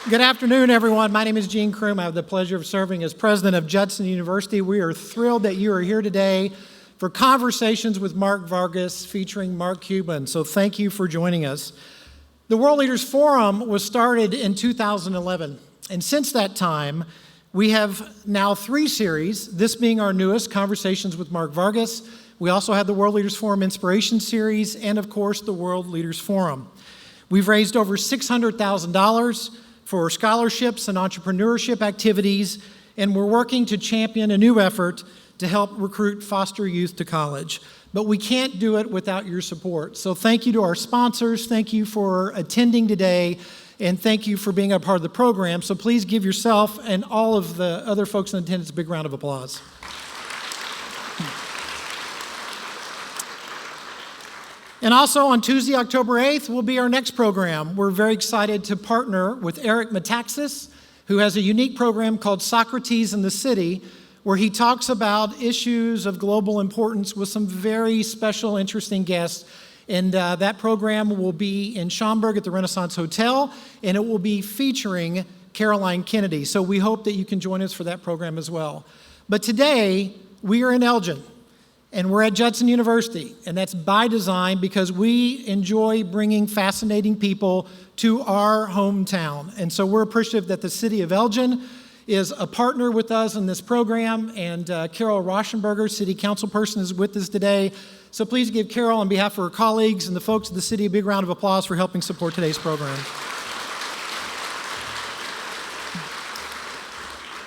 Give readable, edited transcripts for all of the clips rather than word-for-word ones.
Good afternoon, everyone. My name is Gene Kroom. I have the pleasure of serving as president of Judson University. We are thrilled that you are here today for Conversations with Mark Vargas featuring Mark Cuban. So thank you for joining us. The World Leaders Forum was started in 2011, and since that time, we have now 3 series, this being our newest, Conversations with Mark Vargas. We also have the World Leaders Forum Inspiration Series, and of course, the World Leaders Forum. We've raised over $600,000 for scholarships and entrepreneurship activities, and we're working to champion a new effort to help recruit foster youth to college. But we can't do it without your support. So thank you to our sponsors, thank you for attending today, and thank you for being a part of the program. So please give yourself and all of the other folks in attendance a big round of applause. And also on Tuesday, October 8th, will be our next program. We're very excited to partner with Herrick Chapel, who has a unique program called Socrates in the City, where he talks about issues of global importance with some very special, interesting guests. And that program will be in Schaumburg at the Renaissance Hotel, and it will be featuring Caroline Kennedy. So we hope that you can join us for that program as well. But today, we are in Elgin. And we're at Judson University, and that's by design because we enjoy bringing fascinating people to our hometown. And so we're appreciative that the city of Elgin is a partner with us in this program, and Carol Rauschenberger, city council person, is with us today. So please give Carol, on behalf of her colleagues and the folks of the city, a big round of applause for helping support today's program.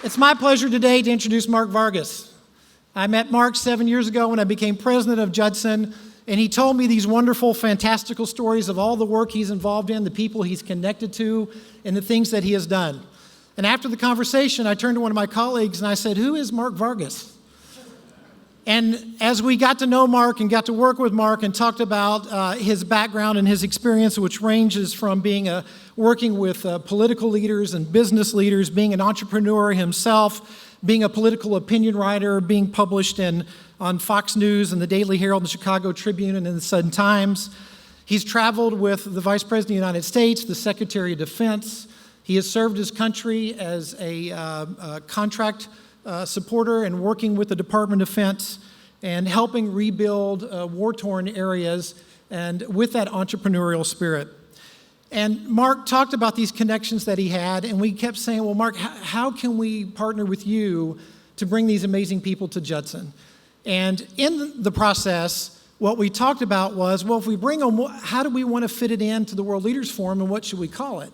It's my pleasure today to introduce Mark Vargas. I met Mark 7 years ago when I became president of Judson, and he told me these wonderful, fantastical stories of all the work he's involved in, the people he's connected to, and the things that he has done. And after the conversation, I turned to one of my colleagues and I said, "Who is Mark Vargas?" And as we got to know Mark and got to work with Mark and talked about his background and his experience, which ranges from working with political leaders and business leaders, being an entrepreneur himself, being a political opinion writer, being published on Fox News and the Daily Herald and the Chicago Tribune and in the Sun Times. He's traveled with the Vice President of the United States, the Secretary of Defense. He has served his country as a contract supporter and working with the Department of Defense and helping rebuild war-torn areas, and with that entrepreneurial spirit. And Mark talked about these connections that he had, and we kept saying, well, Mark, how can we partner with you to bring these amazing people to Judson? And in the process, what we talked about was, well, if we bring them, how do we want to fit it into the World Leaders Forum, and what should we call it?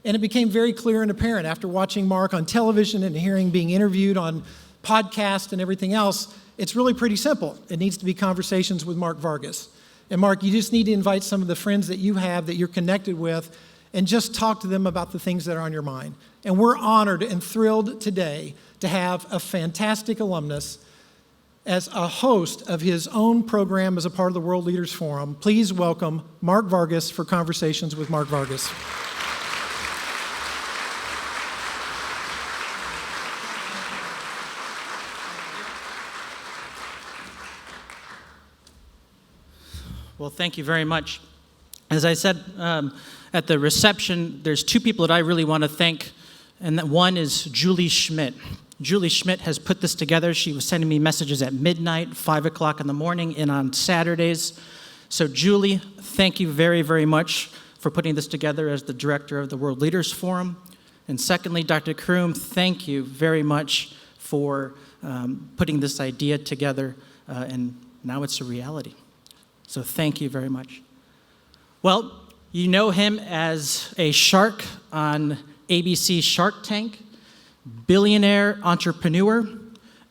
And it became very clear and apparent after watching Mark on television and hearing being interviewed on podcasts and everything else, it's really pretty simple. It needs to be Conversations with Mark Vargas. And Mark, you just need to invite some of the friends that you have, that you're connected with, and just talk to them about the things that are on your mind. And we're honored and thrilled today to have a fantastic alumnus as a host of his own program as a part of the World Leaders Forum. Please welcome Mark Vargas for Conversations with Mark Vargas. Well, thank you very much. As I said at the reception, there's 2 people that I really want to thank, and that one is Julie Schmidt. Julie Schmidt has put this together. She was sending me messages at midnight, 5 o'clock in the morning, and on Saturdays. So Julie, thank you very, very much for putting this together as the director of the World Leaders Forum. And secondly, Dr. Kroom, thank you very much for putting this idea together, and now it's a reality. So thank you very much. Well, you know him as a shark on ABC Shark Tank, billionaire entrepreneur,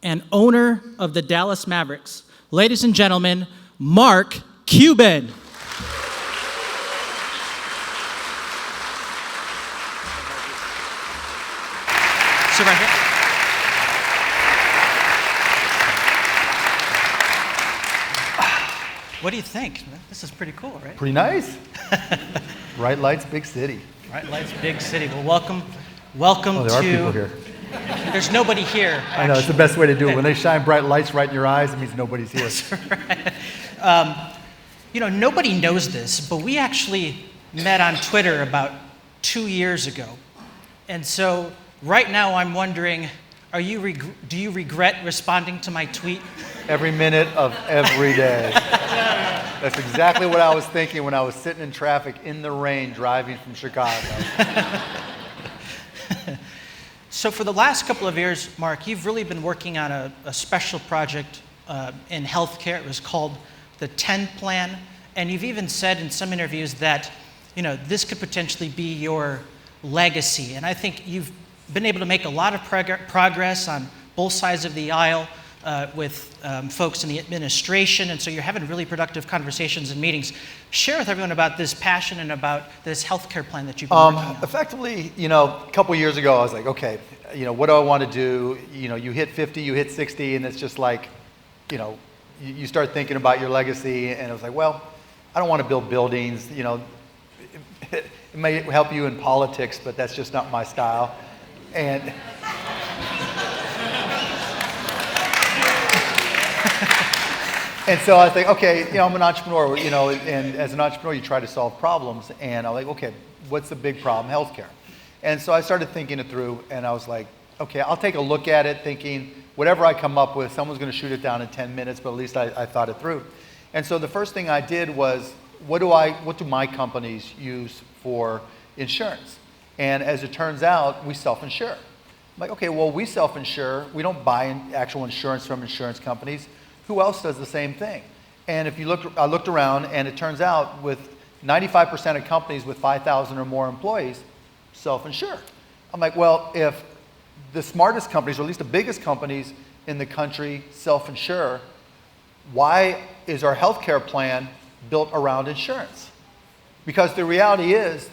and owner of the Dallas Mavericks. Ladies and gentlemen, Mark Cuban. So right here. What do you think? This is pretty cool, right? Pretty nice. Bright lights, big city. Bright lights, big city. Well, welcome there are to... people here. There's nobody here, actually. I know, it's the best way to do it. When they shine bright lights right in your eyes, it means nobody's here. That's right. nobody knows this, but we actually met on Twitter about 2 years ago. And so right now I'm wondering, do you regret responding to my tweet? Every minute of every day. That's exactly what I was thinking when I was sitting in traffic in the rain driving from Chicago. So for the last couple of years, Mark, you've really been working on a special project in healthcare. It was called the 10 Plan. And you've even said in some interviews that, this could potentially be your legacy. And I think you've been able to make a lot of progress on both sides of the aisle with folks in the administration. And so you're having really productive conversations and meetings. Share with everyone about this passion and about this healthcare plan that you've been working on. Effectively, a couple years ago, I was like, okay, what do I want to do? You hit 50, you hit 60, and it's just like, you start thinking about your legacy, and it was like, well, I don't want to build buildings. It may help you in politics, but that's just not my style. And and so I think, okay, I'm an entrepreneur, and as an entrepreneur, you try to solve problems. And I'm like, okay, what's the big problem? Healthcare. And so I started thinking it through, and I was like, okay, I'll take a look at it, thinking whatever I come up with, someone's going to shoot it down in 10 minutes, but at least I thought it through. And so the first thing I did was, what do my companies use for insurance? And as it turns out, we self-insure. I'm like, okay, well, we self-insure. We don't buy actual insurance from insurance companies. Who else does the same thing? And if you I looked around, and it turns out with 95% of companies with 5,000 or more employees self-insure. I'm like, well, if the smartest companies, or at least the biggest companies in the country self-insure, why is our healthcare plan built around insurance? Because the reality is,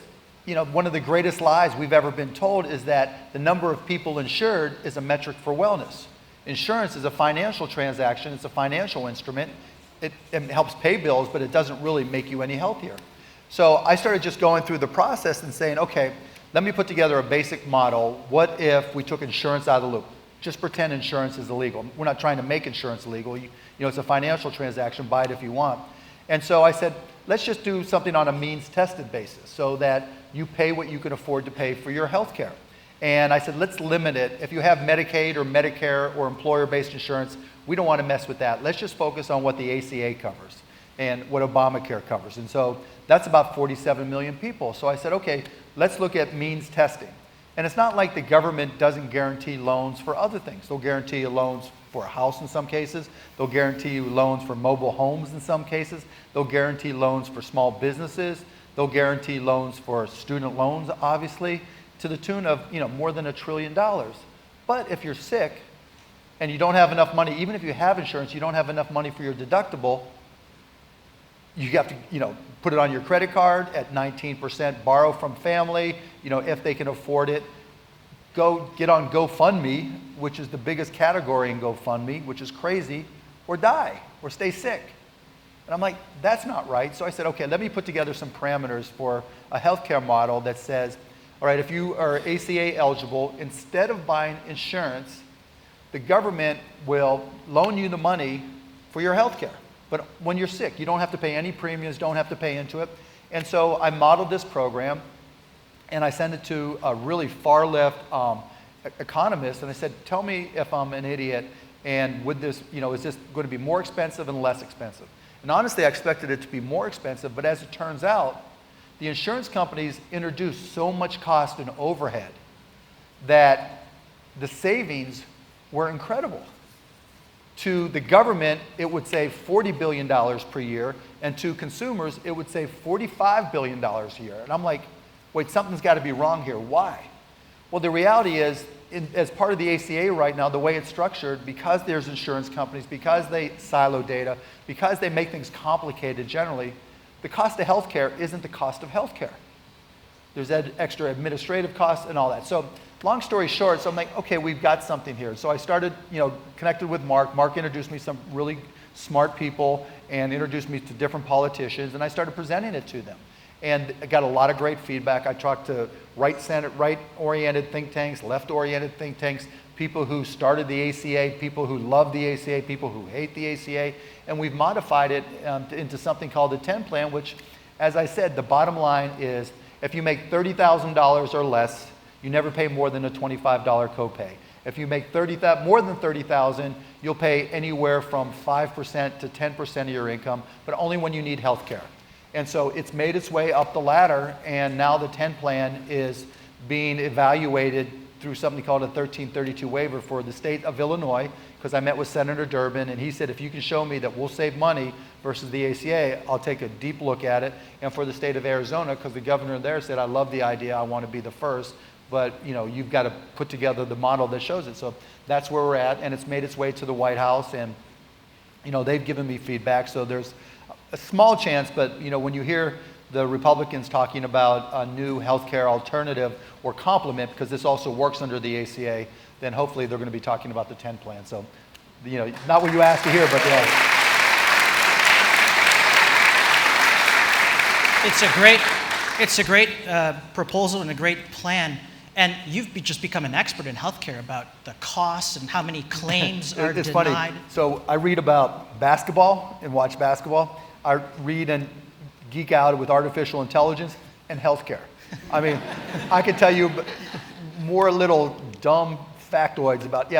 one of the greatest lies we've ever been told is that the number of people insured is a metric for wellness. Insurance is a financial transaction. It's a financial instrument. It helps pay bills, but it doesn't really make you any healthier. So I started just going through the process and saying, okay, let me put together a basic model. What if we took insurance out of the loop? Just pretend insurance is illegal. We're not trying to make insurance illegal. It's a financial transaction. Buy it if you want. And so I said, let's just do something on a means-tested basis so that you pay what you can afford to pay for your health care. And I said, let's limit it. If you have Medicaid or Medicare or employer-based insurance, we don't want to mess with that. Let's just focus on what the ACA covers and what Obamacare covers. And so that's about 47 million people. So I said, okay, let's look at means testing. And it's not like the government doesn't guarantee loans for other things. They'll guarantee you loans for a house in some cases. They'll guarantee you loans for mobile homes in some cases. They'll guarantee loans for small businesses. They'll guarantee loans for student loans, obviously, to the tune of more than $1 trillion. But if you're sick and you don't have enough money, even if you have insurance, you don't have enough money for your deductible, you have to put it on your credit card at 19%, borrow from family, if they can afford it. Go get on GoFundMe, which is the biggest category in GoFundMe, which is crazy, or die, or stay sick. And I'm like, that's not right. So I said, okay, let me put together some parameters for a healthcare model that says, all right, if you are ACA eligible, instead of buying insurance, the government will loan you the money for your healthcare. But when you're sick, you don't have to pay any premiums, don't have to pay into it. And so I modeled this program, and I sent it to a really far-left economist, and I said, tell me if I'm an idiot, and would this, is this going to be more expensive and less expensive? And honestly, I expected it to be more expensive, but as it turns out, the insurance companies introduced so much cost and overhead that the savings were incredible. To the government, it would save $40 billion per year, and to consumers, it would save $45 billion a year. And I'm like, wait, something's got to be wrong here. Why? Well, the reality is, as part of the ACA right now, the way it's structured, because there's insurance companies, because they silo data, because they make things complicated generally, the cost of healthcare isn't the cost of healthcare. There's extra administrative costs and all that. So long story short, so I'm like, okay, we've got something here. So I started, connected with Mark. Mark introduced me to some really smart people and introduced me to different politicians, and I started presenting it to them. And I got a lot of great feedback. I talked to right-oriented think tanks, left-oriented think tanks, people who started the ACA, people who love the ACA, people who hate the ACA, and we've modified it into something called the 10 plan, which, as I said, the bottom line is if you make $30,000 or less, you never pay more than a $25 copay. If you make more than $30,000, you'll pay anywhere from 5% to 10% of your income, but only when you need health care. And so it's made its way up the ladder, and now the 10 plan is being evaluated through something called a 1332 waiver for the state of Illinois, because I met with Senator Durbin, and he said, if you can show me that we'll save money versus the ACA, I'll take a deep look at it. And for the state of Arizona, because the governor there said, I love the idea, I want to be the first, but you've got to put together the model that shows it. So that's where we're at, and it's made its way to the White House, and they've given me feedback. So there's a small chance, but when you hear the Republicans talking about a new healthcare alternative or complement, because this also works under the ACA, then hopefully they're going to be talking about the 10 plan. So, not what you asked to hear, but yeah. It's a great proposal and a great plan. And you've just become an expert in healthcare about the costs and how many claims are it's denied. Funny. So I read about basketball and watch basketball. I read and geek out with artificial intelligence and healthcare. I mean, I could tell you more little dumb factoids about,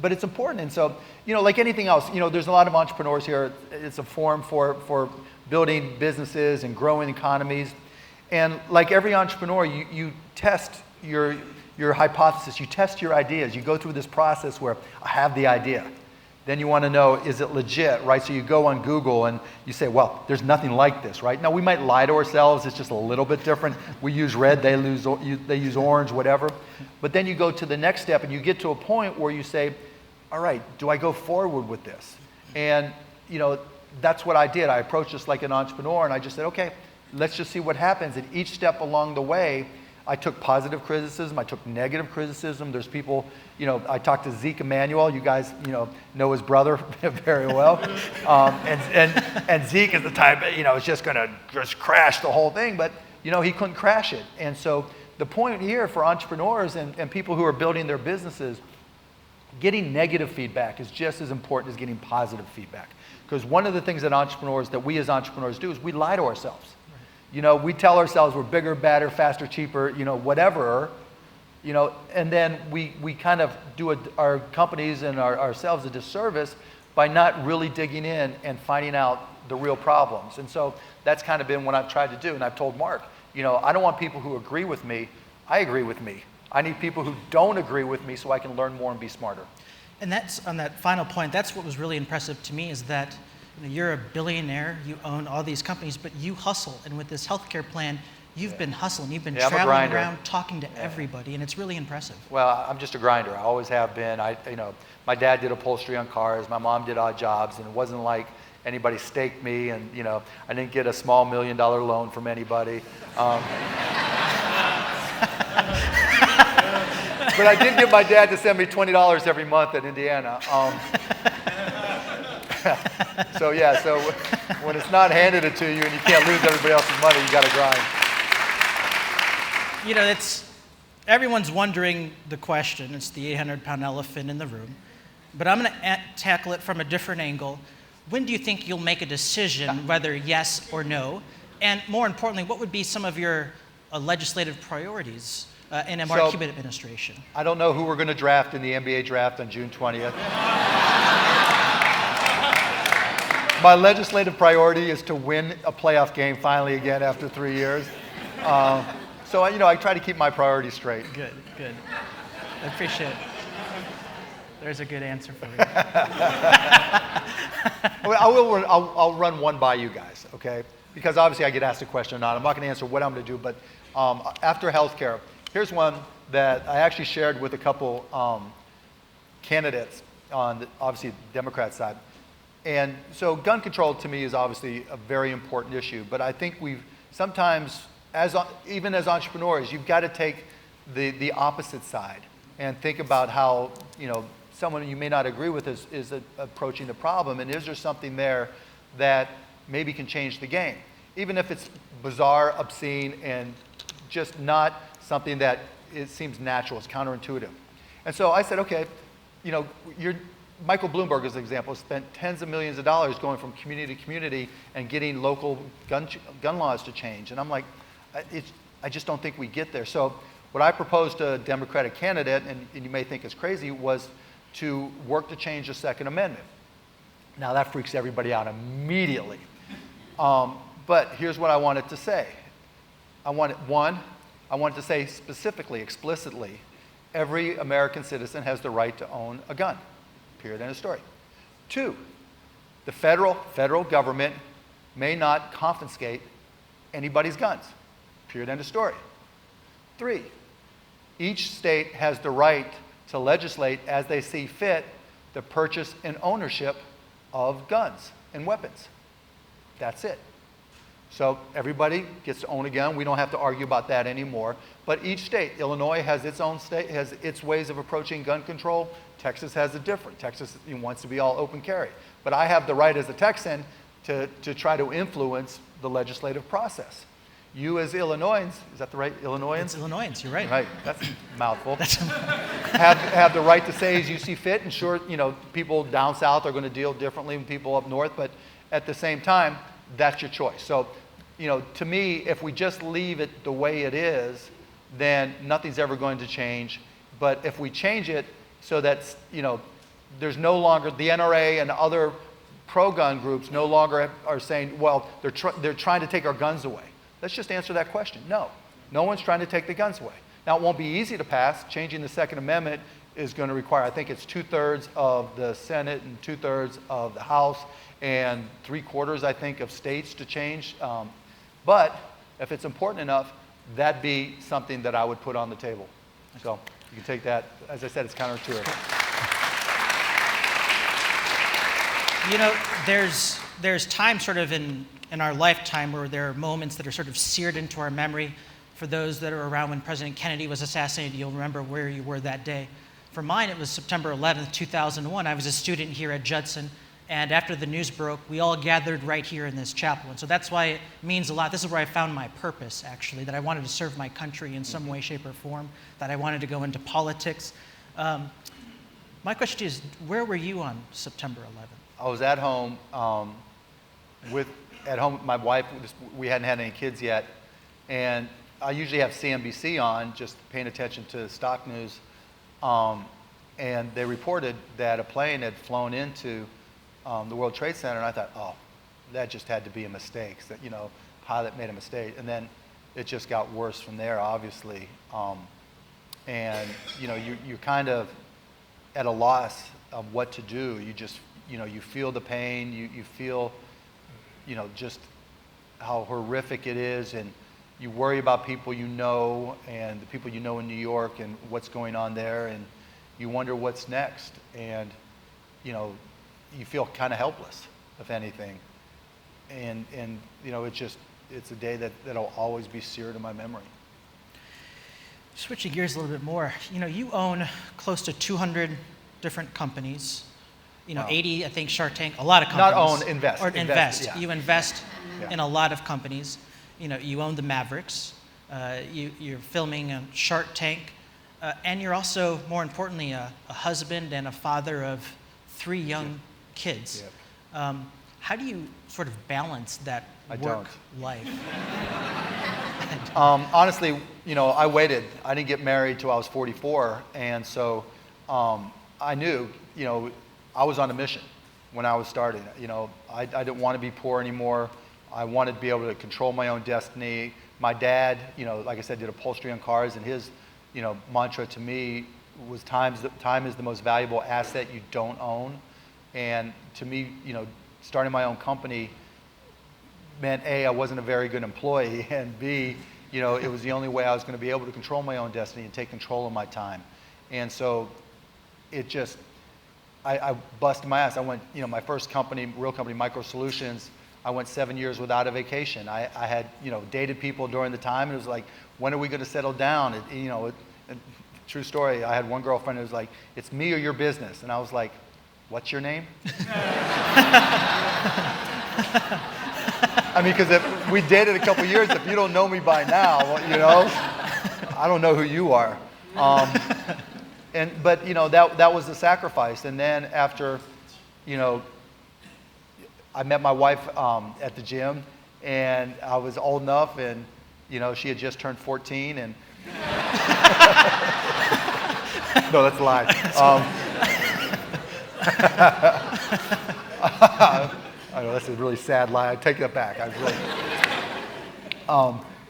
but it's important. And so, like anything else, there's a lot of entrepreneurs here. It's a forum for building businesses and growing economies. And like every entrepreneur, you test your hypothesis, you test your ideas. You go through this process where I have the idea. Then you want to know, is it legit, right? So you go on Google and you say, well, there's nothing like this, right? Now, we might lie to ourselves. It's just a little bit different. We use red, they use orange, whatever. But then you go to the next step and you get to a point where you say, all right, do I go forward with this? And, that's what I did. I approached this like an entrepreneur, and I just said, okay, let's just see what happens. And each step along the way, I took positive criticism, I took negative criticism. There's people, I talked to Zeke Emanuel. You guys, know his brother very well. And Zeke is the type, is just going to just crash the whole thing. But, he couldn't crash it. And so the point here for entrepreneurs and people who are building their businesses, getting negative feedback is just as important as getting positive feedback. Because one of the things that we as entrepreneurs do is we lie to ourselves. We tell ourselves we're bigger, badder, faster, cheaper, whatever, and then we kind of do our companies and ourselves a disservice by not really digging in and finding out the real problems. And so that's kind of been what I've tried to do. And I've told Mark, I don't want people who agree with me. I agree with me. I need people who don't agree with me so I can learn more and be smarter. And that's on that final point, that's what was really impressive to me, is that you're a billionaire, you own all these companies, but you hustle. And with this healthcare plan, you've been hustling. You've been traveling around talking to everybody, and it's really impressive. Well, I'm just a grinder. I always have been. My dad did upholstery on cars. My mom did odd jobs, and it wasn't like anybody staked me, and I didn't get a small $1 million loan from anybody. But I did get my dad to send me $20 every month at Indiana. So when it's not handed it to you and you can't lose everybody else's money, you got to grind. Everyone's wondering the question. It's the 800-pound elephant in the room. But I'm going to tackle it from a different angle. When do you think you'll make a decision, whether yes or no? And more importantly, what would be some of your legislative priorities in a Mark Cuban administration? I don't know who we're going to draft in the NBA draft on June 20th. My legislative priority is to win a playoff game finally again after 3 years. So I try to keep my priorities straight. Good. I appreciate it. There's a good answer for you. I'll run one by you guys, okay? Because obviously I get asked a question or not. I'm not going to answer what I'm going to do, but after healthcare, here's one that I actually shared with a couple candidates on the, obviously, the Democrat side. And so gun control to me is obviously a very important issue, but I think we've sometimes, even as entrepreneurs, you've got to take the opposite side and think about how, someone you may not agree with is approaching the problem, and is there something there that maybe can change the game? Even if it's bizarre, obscene, and just not something that it seems natural, it's counterintuitive. And so I said, okay, you know, Michael Bloomberg, as an example, spent tens of millions of dollars going from community to community and getting local gun laws to change. And I'm like, I just don't think we get there. So what I proposed to a Democratic candidate, and you may think it's crazy, was to work to change the Second Amendment. Now that freaks everybody out immediately. But here's what I wanted to say. I wanted to say specifically, explicitly, every American citizen has the right to own a gun. Period, end of story. 2, the federal government may not confiscate anybody's guns. Period, end of story. 3, each state has the right to legislate as they see fit the purchase and ownership of guns and weapons. That's it. So everybody gets to own a gun. We don't have to argue about that anymore. But each state, Illinois has its own state, has its ways of approaching gun control. Texas has a different. Texas wants to be all open carry. But I have the right as a Texan to try to influence the legislative process. You as Illinoisans, is that the right, Illinoisans? It's Illinoisans, you're right. Right, that's a mouthful. have the right to say as you see fit, and sure, you know, people down south are going to deal differently than people up north, but at the same time, that's your choice. So, you know, to me, if we just leave it the way it is, then nothing's ever going to change. But if we change it so that, you know, there's no longer, the NRA and other pro-gun groups no longer are saying, well, they're trying to take our guns away. Let's just answer that question. No, no one's trying to take the guns away. Now, it won't be easy to pass. Changing the Second Amendment is going to require, I think it's 2/3 of the Senate and 2/3 of the House and 3/4, I think, of states to change. But if it's important enough, that'd be something that I would put on the table. So you can take that. As I said, it's counterintuitive. You know, there's time sort of in our lifetime where there are moments that are sort of seared into our memory. For those that are around when President Kennedy was assassinated, you'll remember where you were that day. For mine, it was September 11th, 2001. I was a student here at Judson, and after the news broke, we all gathered right here in this chapel. And so that's why it means a lot. This is where I found my purpose, actually, that I wanted to serve my country in some way, shape, or form, that I wanted to go into politics. My question is, where were you on September 11th? I was at home with my wife. We hadn't had any kids yet, and I usually have CNBC on, just paying attention to stock news, and they reported that a plane had flown into the World Trade Center, and I thought, oh, that just had to be a mistake. That, you know, pilot made a mistake, and then it just got worse from there, obviously. And you know, you're kind of at a loss of what to do. You just, you know, you feel the pain. You feel, you know, just how horrific it is, and you worry about people you know and the people you know in New York and what's going on there, and you wonder what's next, and you know, you feel kind of helpless, if anything, and you know, it's a day that'll always be seared in my memory. Switching gears a little bit more, you know, you own close to 200 different companies. You know, wow. 80, I think, Shark Tank, a lot of companies. Not own, invest. Or invest. Yeah. You invest in a lot of companies. You know, you own the Mavericks. You're filming on Shark Tank. And you're also, more importantly, a husband and a father of 3 young kids. Yep. How do you sort of balance that work life? Honestly, you know, I waited. I didn't get married till I was 44, and so I knew, you know, I was on a mission when I was starting. You know, I didn't want to be poor anymore. I wanted to be able to control my own destiny. My dad, you know, like I said, did upholstery on cars, and his, you know, mantra to me was time is the most valuable asset you don't own. And to me, you know, starting my own company meant A, I wasn't a very good employee, and B, you know, it was the only way I was going to be able to control my own destiny and take control of my time. And so it just, I busted my ass. I went, you know, my first company, real company, Micro Solutions, I went 7 years without a vacation. I had, you know, dated people during the time, and it was like, when are we going to settle down? You know, true story, I had one girlfriend who was like, it's me or your business. And I was like, what's your name? I mean, because if we dated a couple years, if you don't know me by now, you know, I don't know who you are. But that was the sacrifice. And then after, I met my wife at the gym, and I was old enough, and she had just turned 14, and no, that's a lie. I know that's a really sad lie. I take that back.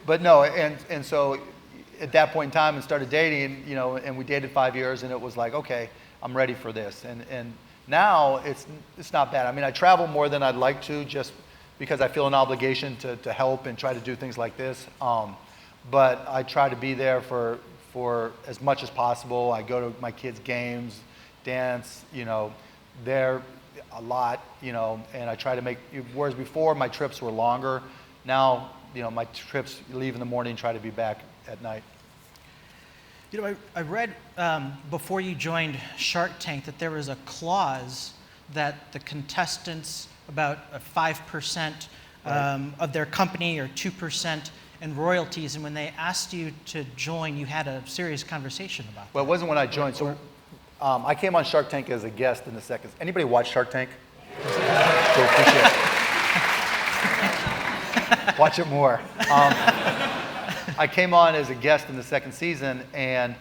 But no, and so at that point in time, and started dating, and we dated 5 years, and it was like, okay, I'm ready for this, and now it's not bad. I mean, I travel more than I'd like to, just because I feel an obligation to help and try to do things like this. But I try to be there for as much as possible. I go to my kids' games, dance, there a lot, and I try to make, whereas before my trips were longer, now, my trips, leave in the morning, try to be back at night. I read before you joined Shark Tank that there was a clause that the contestants, about 5% of their company or 2% in royalties, and when they asked you to join, you had a serious conversation about that. Well, it wasn't when I joined. So I came on Shark Tank as a guest in the second. Anybody watch Shark Tank? So appreciate it. Watch it more. I came on as a guest in the second season, and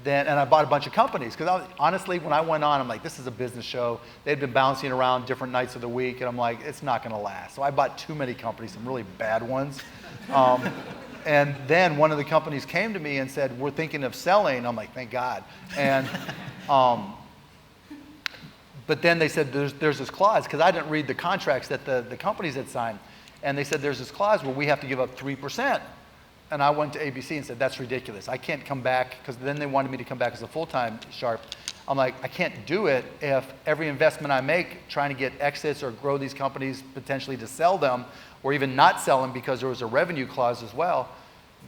I bought a bunch of companies, because honestly, when I went on, I'm like, this is a business show. They'd been bouncing around different nights of the week, and I'm like, it's not going to last. So I bought too many companies, some really bad ones. And then one of the companies came to me and said, we're thinking of selling. I'm like, thank God. And but then they said, there's this clause, because I didn't read the contracts that the companies had signed. And they said, there's this clause where we have to give up 3%. And I went to ABC and said, that's ridiculous. I can't come back, because then they wanted me to come back as a full-time Sharp. I'm like, I can't do it if every investment I make trying to get exits or grow these companies potentially to sell them, or even not sell them because there was a revenue clause as well,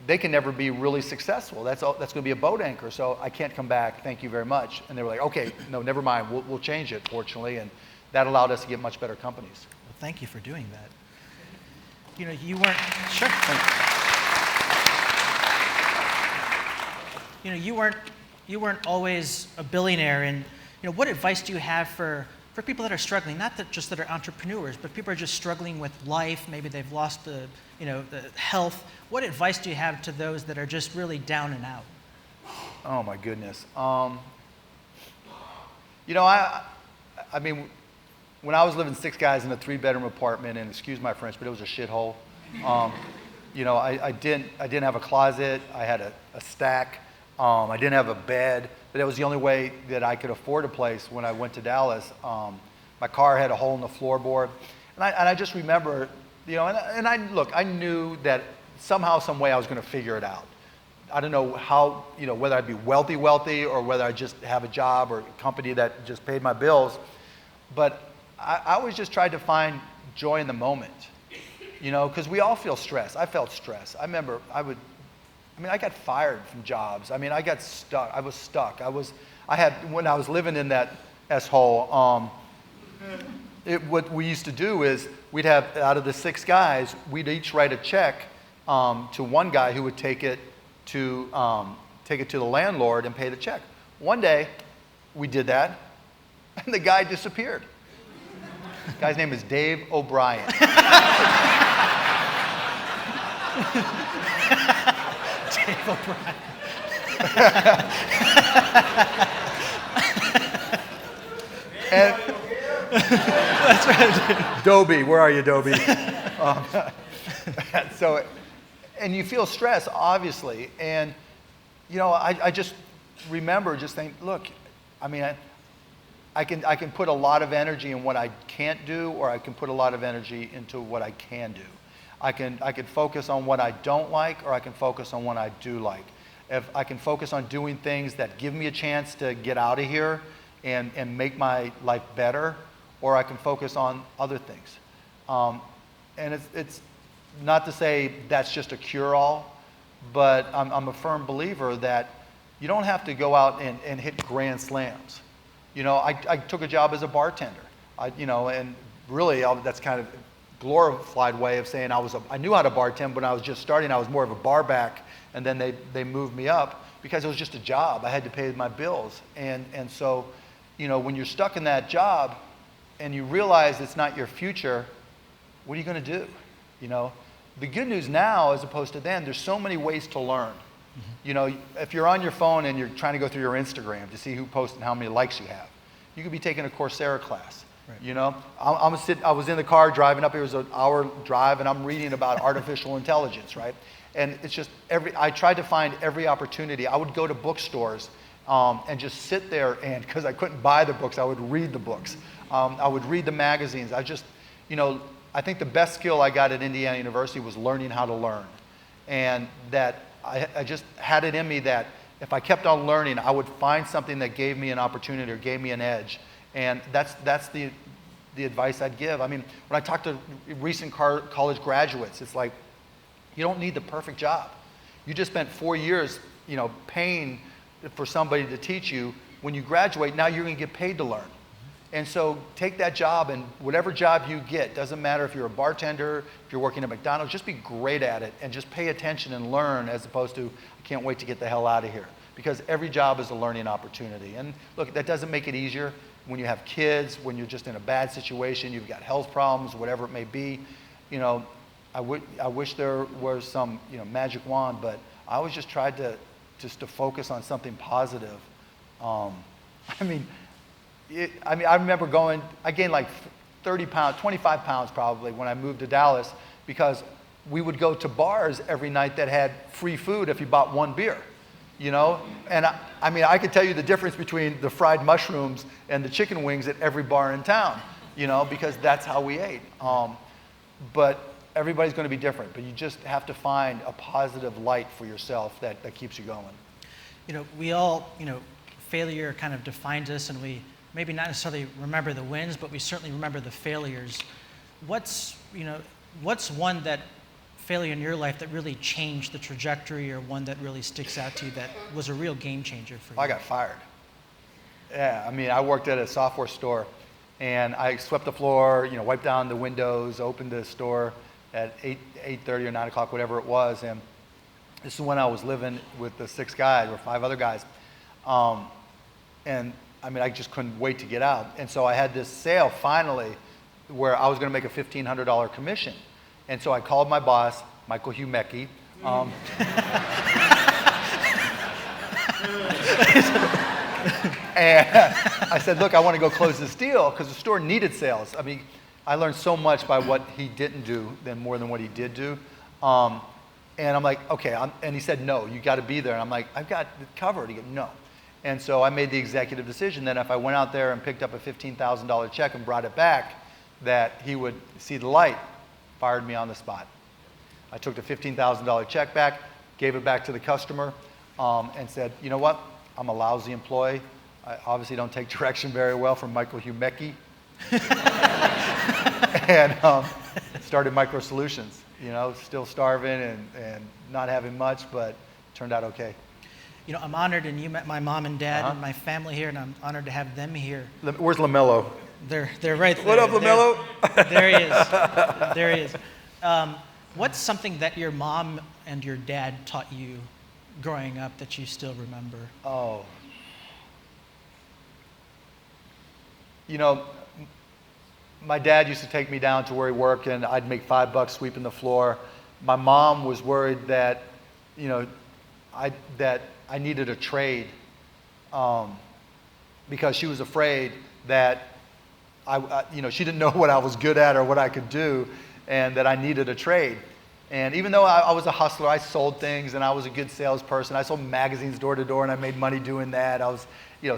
they can never be really successful. That's going to be a boat anchor. So I can't come back. Thank you very much. And they were like, okay, no, never mind. We'll change it, fortunately. And that allowed us to get much better companies. Well, thank you for doing that. You weren't, sure. You weren't always a billionaire, and what advice do you have for people that are struggling, not just that are entrepreneurs, but people are just struggling with life, maybe they've lost the health. What advice do you have to those that are just really down and out? Oh my goodness. I mean, when I was living 6 guys in a 3-bedroom apartment, and excuse my French, but it was a shithole. I didn't have a closet. I had a stack. I didn't have a bed, but it was the only way that I could afford a place when I went to Dallas. My car had a hole in the floorboard. And I just remember, I knew that somehow, some way I was going to figure it out. I don't know how, whether I'd be wealthy, or whether I'd just have a job or a company that just paid my bills. But I always just tried to find joy in the moment, because we all feel stress. I felt stress. I remember I got fired from jobs. I got stuck. I was stuck. When I was living in that S-hole, what we used to do is we'd have, out of the 6 guys, we'd each write a check to one guy who would take it to the landlord and pay the check. One day, we did that, and the guy disappeared. The guy's name is Dave O'Brien. Dave O'Brien. And that's right. Dobie, where are you, Dobie? And you feel stress, obviously. And, I just remember just thinking, look, I can put a lot of energy in what I can't do, or I can put a lot of energy into what I can do. I can focus on what I don't like, or I can focus on what I do like. If I can focus on doing things that give me a chance to get out of here and make my life better, or I can focus on other things. And it's not to say that's just a cure-all, but I'm a firm believer that you don't have to go out and hit grand slams. I took a job as a bartender, and really that's kind of glorified way of saying I knew how to bartend, but when I was just starting, I was more of a bar back, and then they moved me up. because it was just a job. I had to pay my bills. And so, when you're stuck in that job and you realize it's not your future, what are you going to do? The good news now, as opposed to then, there's so many ways to learn. If you're on your phone and you're trying to go through your Instagram to see who posted and how many likes you have, you could be taking a Coursera class. Right. I was in the car driving up. It was an hour drive, and I'm reading about artificial intelligence, right? And it's just I tried to find every opportunity. I would go to bookstores and just sit there, and because I couldn't buy the books, I would read the books. I would read the magazines. I think the best skill I got at Indiana University was learning how to learn, and that I just had it in me that if I kept on learning, I would find something that gave me an opportunity or gave me an edge. And that's the advice I'd give. I mean, when I talk to recent college graduates, it's like, you don't need the perfect job. You just spent 4 years, paying for somebody to teach you. When you graduate, now you're going to get paid to learn. And so take that job, and whatever job you get, doesn't matter if you're a bartender, if you're working at McDonald's, just be great at it and just pay attention and learn, as opposed to, I can't wait to get the hell out of here. Because every job is a learning opportunity. And look, that doesn't make it easier. When you have kids, when you're just in a bad situation, you've got health problems, whatever it may be, I wish there was some, magic wand, but I always just tried to focus on something positive. I remember I gained like 30 pounds, 25 pounds probably when I moved to Dallas, because we would go to bars every night that had free food if you bought one beer. And I could tell you the difference between the fried mushrooms and the chicken wings at every bar in town, because that's how we ate. But everybody's going to be different, but you just have to find a positive light for yourself that keeps you going. We all, failure kind of defines us, and we maybe not necessarily remember the wins, but we certainly remember the failures. What's one failure in your life that really changed the trajectory, or one that really sticks out to you that was a real game changer for you? I got fired. Yeah, I worked at a software store, and I swept the floor, wiped down the windows, opened the store at 8:30 or 9 o'clock, whatever it was. And this is when I was living with the 6 guys or 5 other guys. I just couldn't wait to get out. And so I had this sale finally where I was going to make a $1,500 commission. And so I called my boss, Michael Humecki. And I said, look, I want to go close this deal, because the store needed sales. I learned so much by what he didn't do more than what he did do. And I'm like, okay. And he said, no, you got to be there. And I'm like, I've got it covered. He goes, no. And so I made the executive decision that if I went out there and picked up a $15,000 check and brought it back, that he would see the light. Fired me on the spot. I took the $15,000 check back, gave it back to the customer, and said, you know what? I'm a lousy employee. I obviously don't take direction very well from Michael Humecki. And started Micro Solutions, still starving and not having much, but turned out okay. I'm honored, and you met my mom and dad and my family here, and I'm honored to have them here. Where's LaMelo? They're right there. What up, LaMelo? There he is. There he is. What's something that your mom and your dad taught you growing up that you still remember? Oh. My dad used to take me down to where he worked, and I'd make $5 sweeping the floor. My mom was worried that, I needed a trade, because she was afraid that she didn't know what I was good at or what I could do, and that I needed a trade. And even though I was a hustler, I sold things, and I was a good salesperson. I sold magazines door to door, and I made money doing that. I was,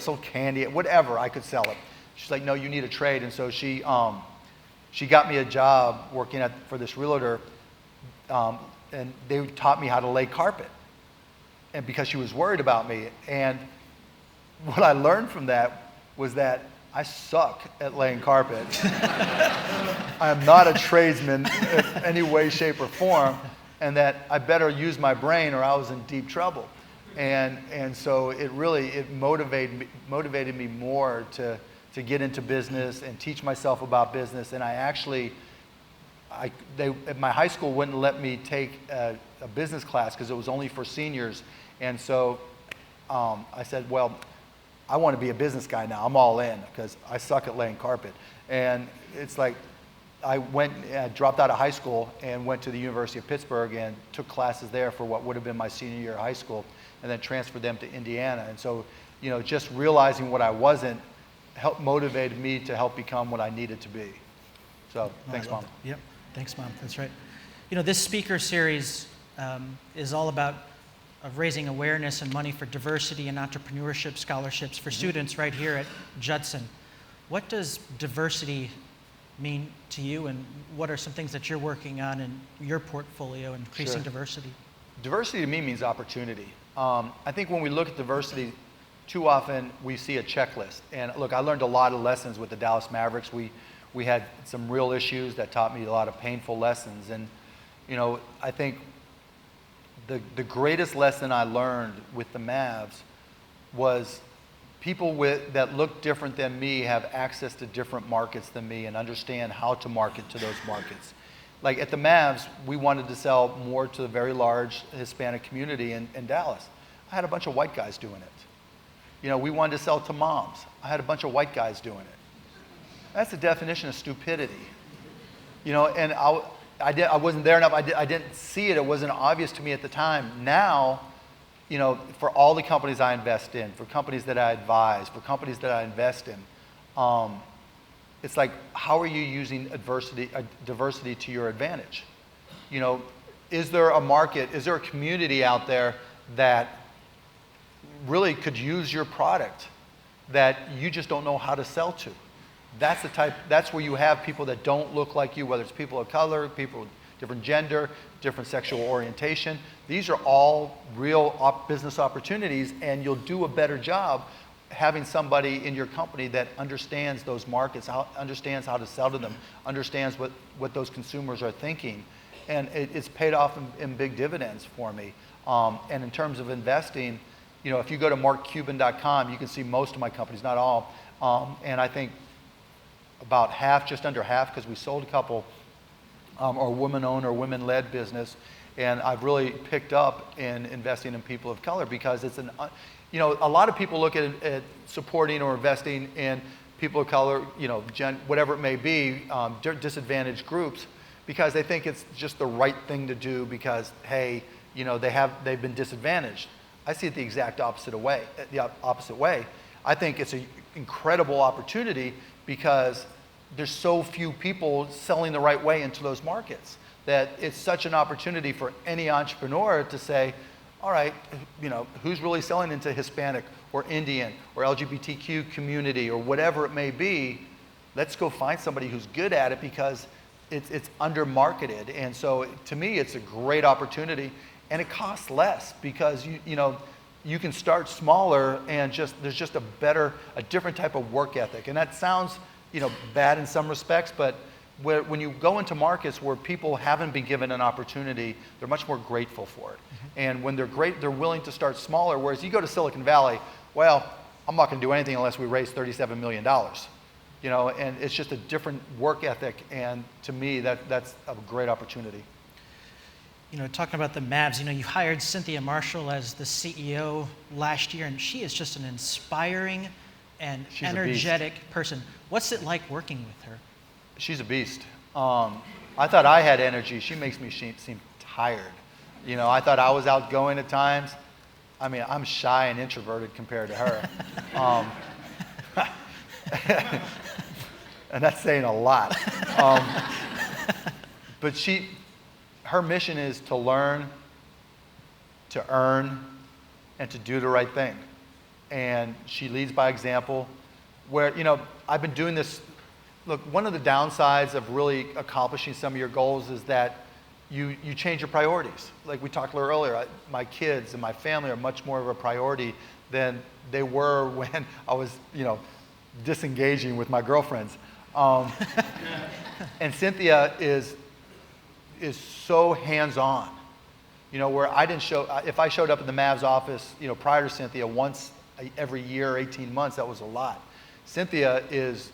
sold candy, whatever, I could sell it. She's like, no, you need a trade. And so she got me a job working for this realtor, and they taught me how to lay carpet, and because she was worried about me. And what I learned from that was that I suck at laying carpet. I am not a tradesman in any way, shape, or form, and that I better use my brain or I was in deep trouble. And so it motivated me more to get into business and teach myself about business. And my high school wouldn't let me take a business class because it was only for seniors. And so I said, well, I want to be a business guy now. I'm all in because I suck at laying carpet. And it's like I dropped out of high school and went to the University of Pittsburgh and took classes there for what would have been my senior year of high school, and then transferred them to Indiana. And so, just realizing what I wasn't helped motivated me to help become what I needed to be. So, thanks, Mom. Yep, thanks, Mom. That's right. This speaker series is all about raising awareness and money for diversity and entrepreneurship scholarships for students right here at Judson. What does diversity mean to you, and what are some things that you're working on in your portfolio, increasing diversity? Diversity to me means opportunity. I think when we look at diversity, too often we see a checklist. And look, I learned a lot of lessons with the Dallas Mavericks. We had some real issues that taught me a lot of painful lessons. And, I think the greatest lesson I learned with the Mavs was people that look different than me have access to different markets than me and understand how to market to those markets. Like at the Mavs, we wanted to sell more to the very large Hispanic community in Dallas. I had a bunch of white guys doing it. We wanted to sell to moms. I had a bunch of white guys doing it. That's the definition of stupidity. And I wasn't there enough. I didn't see it. It wasn't obvious to me at the time. Now, for all the companies I invest in, for companies that I advise, for companies that I invest in, it's like, how are you using diversity to your advantage? Is there a market, is there a community out there that really could use your product that you just don't know how to sell to? That's where you have people that don't look like you, whether it's people of color, people with different gender, different sexual orientation. These are all real business opportunities, and you'll do a better job having somebody in your company that understands those markets, understands how to sell to them, understands what those consumers are thinking. And it's paid off in big dividends for me. And in terms of investing, if you go to markcuban.com, you can see most of my companies, not all. And I think about half, just under half, because we sold a couple, are women-owned or women-led business. And I've really picked up in investing in people of color because it's a lot of people look at supporting or investing in people of color, whatever it may be, disadvantaged groups, because they think it's just the right thing to do because, hey, they've been disadvantaged. I see it the exact opposite way. I think it's an incredible opportunity because there's so few people selling the right way into those markets that it's such an opportunity for any entrepreneur to say, all right, who's really selling into Hispanic or Indian or LGBTQ community or whatever it may be? Let's go find somebody who's good at it because it's under-marketed. And so to me, it's a great opportunity, and it costs less because you can start smaller and there's just a different type of work ethic. And that sounds bad in some respects, but when you go into markets where people haven't been given an opportunity, they're much more grateful for it. Mm-hmm. And when they're great, they're willing to start smaller. Whereas you go to Silicon Valley, well, I'm not going to do anything unless we raise $37 million. And it's just a different work ethic. And to me, that's a great opportunity. Talking about the Mavs, you hired Cynthia Marshall as the CEO last year, and she is just an inspiring and energetic person. What's it like working with her? She's a beast. I thought I had energy. She makes me seem tired. I thought I was outgoing at times. I mean, I'm shy and introverted compared to her. And that's saying a lot. But her mission is to learn, to earn, and to do the right thing. And she leads by example. Where, I've been doing this. Look, one of the downsides of really accomplishing some of your goals is that you change your priorities. Like we talked earlier, my kids and my family are much more of a priority than they were when I was, disengaging with my girlfriends. And Cynthia is so hands-on, where I didn't if I showed up in the Mavs office, prior to Cynthia once every year, 18 months, that was a lot. Cynthia is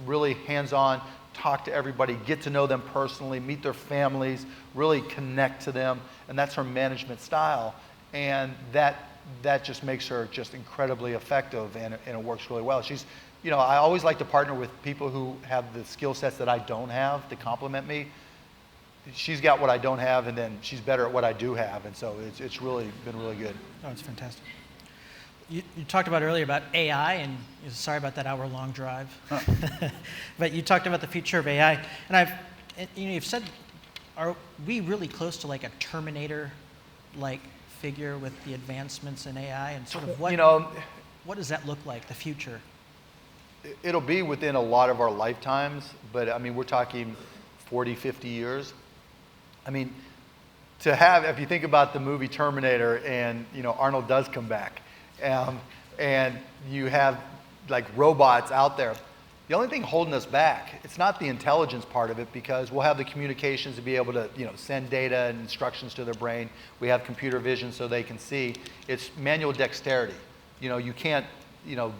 really hands-on, talk to everybody, get to know them personally, meet their families, really connect to them, and that's her management style. And that that just makes her just incredibly effective, and it works really well. She's, I always like to partner with people who have the skill sets that I don't have to complement me. She's got what I don't have, and then she's better at what I do have, and so it's really been really good. Oh, it's fantastic. You talked about earlier about AI, and sorry about that hour-long drive. But you talked about the future of AI, and you've said, are we really close to like a Terminator-like figure with the advancements in AI, and sort of what does that look like, the future? It'll be within a lot of our lifetimes, but I mean, we're talking 40, 50 years. I mean, if you think about the movie Terminator, and Arnold does come back, and you have like robots out there. The only thing holding us back, it's not the intelligence part of it, because we'll have the communications to be able to send data and instructions to their brain. We have computer vision so they can see. It's manual dexterity. You can't,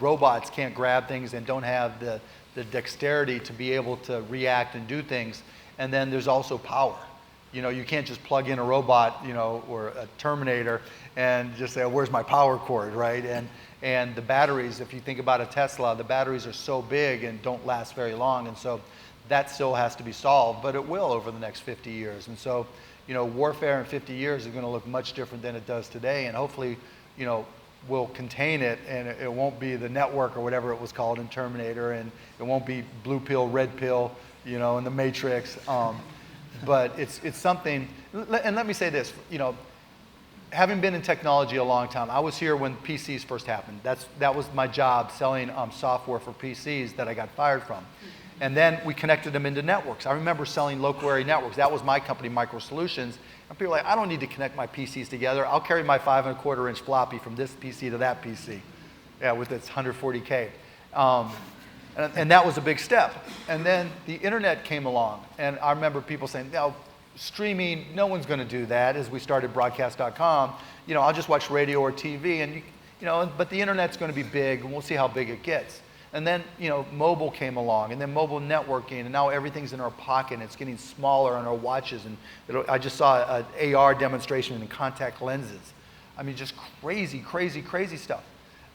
robots can't grab things and don't have the dexterity to be able to react and do things. And then there's also power. You can't just plug in a robot, or a Terminator and just say, oh, where's my power cord, right? And the batteries, if you think about a Tesla, the batteries are so big and don't last very long. And so that still has to be solved, but it will over the next 50 years. And so, warfare in 50 years is going to look much different than it does today. And hopefully, we'll contain it, and it won't be the network or whatever it was called in Terminator, and it won't be blue pill, red pill, in the Matrix. But it's something, and let me say this, having been in technology a long time, I was here when PCs first happened. That was my job, selling software for PCs that I got fired from. And then we connected them into networks. I remember selling local area networks. That was my company, Micro Solutions. And people were like, I don't need to connect my PCs together. I'll carry my 5 1/4 inch floppy from this PC to that PC, with its 140K. And that was a big step. And then the internet came along, and I remember people saying, streaming, no one's going to do that. As we started broadcast.com, I'll just watch radio or TV, and but the internet's going to be big, and we'll see how big it gets. And then mobile came along, and then mobile networking, and now everything's in our pocket, and it's getting smaller on our watches. And I just saw an AR demonstration in contact lenses. I mean, just crazy, crazy, crazy stuff.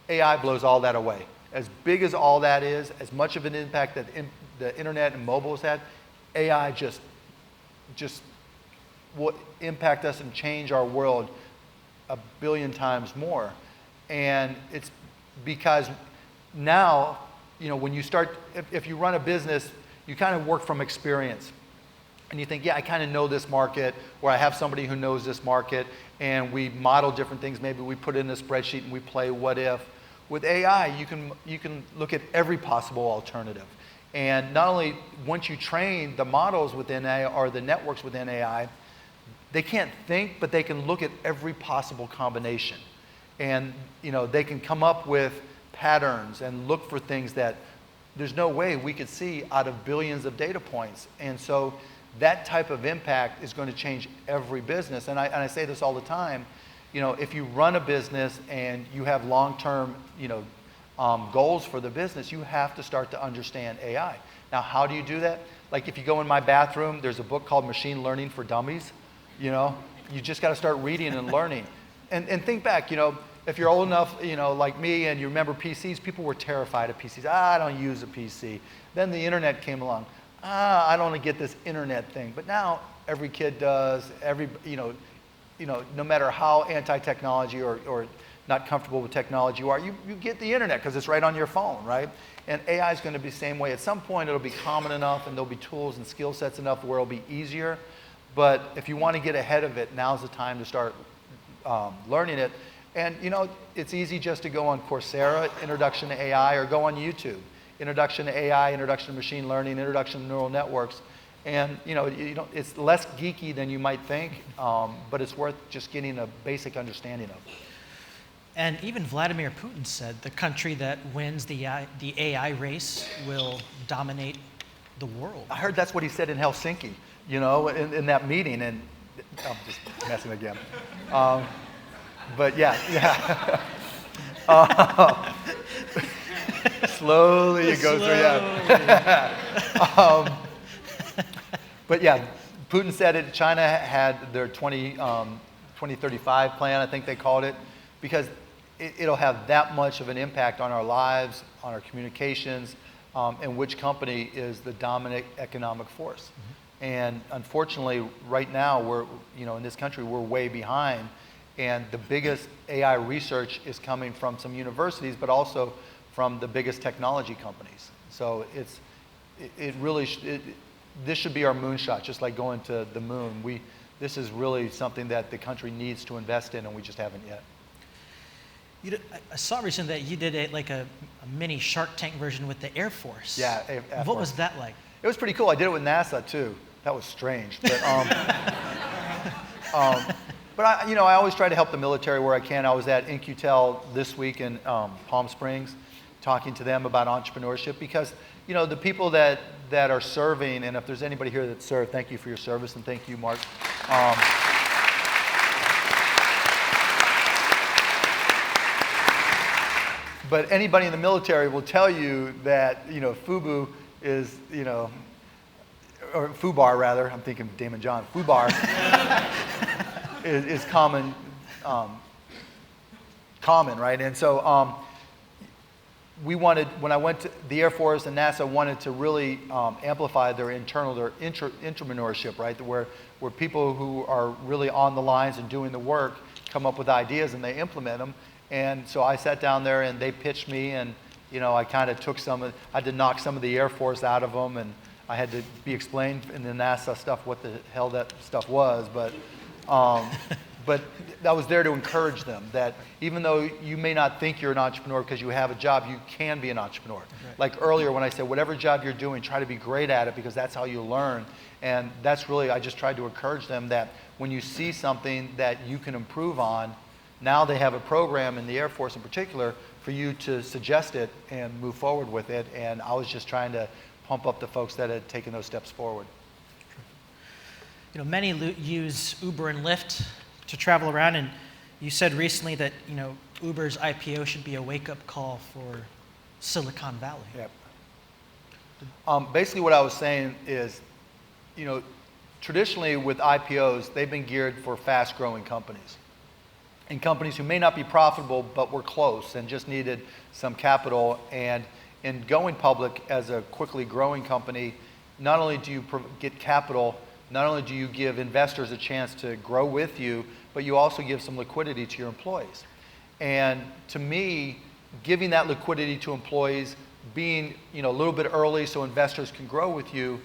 AI blows all that away. As big as all that is, as much of an impact that the internet and mobile has had, AI just will impact us and change our world 1 billion times more. And it's because now, when you start, if you run a business, you kind of work from experience. And you think, yeah, I kind of know this market, or I have somebody who knows this market, and we model different things. Maybe we put it in a spreadsheet and we play what if. With AI, you can look at every possible alternative. And not only once you train the models within AI or the networks within AI, they can't think, but they can look at every possible combination. And they can come up with patterns and look for things that there's no way we could see out of billions of data points. And so that type of impact is going to change every business. And I say this all the time. If you run a business and you have long-term, goals for the business, you have to start to understand AI. Now, how do you do that? Like if you go in my bathroom, there's a book called Machine Learning for Dummies. You just got to start reading and learning. And think back, if you're old enough, like me, and you remember PCs, people were terrified of PCs. I don't use a PC. Then the internet came along. I don't want to get this internet thing. But now every kid does. No matter how anti-technology or not comfortable with technology you are, you get the internet because it's right on your phone, right? And AI is going to be the same way. At some point, it'll be common enough, and there'll be tools and skill sets enough where it'll be easier. But if you want to get ahead of it, now's the time to start learning it. And it's easy just to go on Coursera, Introduction to AI, or go on YouTube, Introduction to AI, Introduction to Machine Learning, Introduction to Neural Networks. And it's less geeky than you might think, but it's worth just getting a basic understanding of. And even Vladimir Putin said the country that wins the AI race will dominate the world. I heard that's what he said in Helsinki, in that meeting, and I'm just messing again. But yeah. Slowly it goes through, yeah. But yeah, Putin said it. China had their 2035 plan, I think they called it, because it'll have that much of an impact on our lives, on our communications, and which company is the dominant economic force. And unfortunately, right now, in this country, we're way behind. And the biggest AI research is coming from some universities, but also from the biggest technology companies. So this should be our moonshot, just like going to the moon. This is really something that the country needs to invest in, and we just haven't yet. I saw recently that you did a mini Shark Tank version with the Air Force. Yeah. Air what Force. was that like? It was pretty cool. I did it with NASA too. That was strange. But, but I always try to help the military where I can. I was at InQtel this week in Palm Springs, talking to them about entrepreneurship, because the people that are serving, and if there's anybody here that served, thank you for your service, and thank you, Mark. But anybody in the military will tell you that, FUBU is, or FUBAR rather, I'm thinking Damon John, FUBAR is common, right? And so when I went to the Air Force and NASA wanted to really amplify their entrepreneurship, right? Where people who are really on the lines and doing the work come up with ideas and they implement them. And so I sat down there and they pitched me, and I kind of took I had to knock some of the Air Force out of them, and I had to be explained in the NASA stuff what the hell that stuff was, but I was there to encourage them that even though you may not think you're an entrepreneur because you have a job, you can be an entrepreneur. Right. Like earlier when I said, whatever job you're doing, try to be great at it because that's how you learn. And that's really, I just tried to encourage them that when you see something that you can improve on, now they have a program in the Air Force in particular for you to suggest it and move forward with it. And I was just trying to pump up the folks that had taken those steps forward. Many use Uber and Lyft to travel around, and you said recently that Uber's IPO should be a wake-up call for Silicon Valley. Yep. Basically, what I was saying is, traditionally with IPOs, they've been geared for fast-growing companies. And companies who may not be profitable, but were close and just needed some capital. And in going public as a quickly growing company, not only do you get capital, not only do you give investors a chance to grow with you, but you also give some liquidity to your employees. And to me, giving that liquidity to employees, being a little bit early so investors can grow with you